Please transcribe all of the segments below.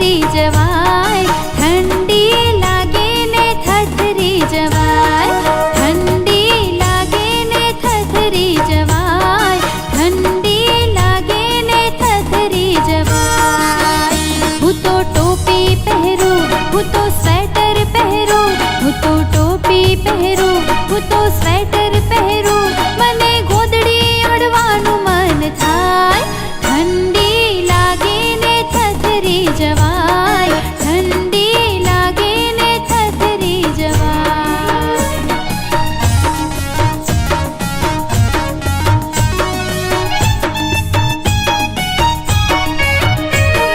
થથરી જવાય, ઠંડી લાગે ને થથરી જવાય, ઠંડી લાગે ને થથરી જવાય, ઠંડી લાગે ને થથરી જવાય। હું તો ટોપી પહેરું, હું તો સ્વેટર પહેરું, હું તો ટોપી પહેરું, હું તો સ્વેટર પહેરું, મને ગોદડી ઓઢવાનું મન થાય, ઠંડી લાગે ને થથરી જવાય, ઠંડી લાગે ને થથરી જવાય।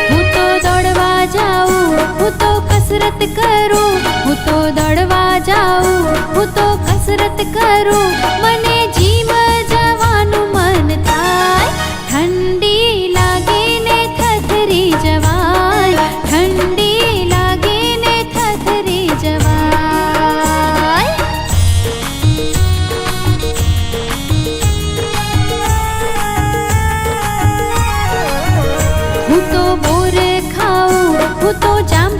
હું તો દોડવા જાઉં, હું તો કસરત કરું, હું તો દોડવા જાઉં, હું તો કસરત કરું, મને જીમ જવાનું મન થાય, ઠંડી લાગે ને થથરી જવાય, ઠંડી લાગે ને થથરી જવાય। હું તો બોર ખાઉં, હું તો જામ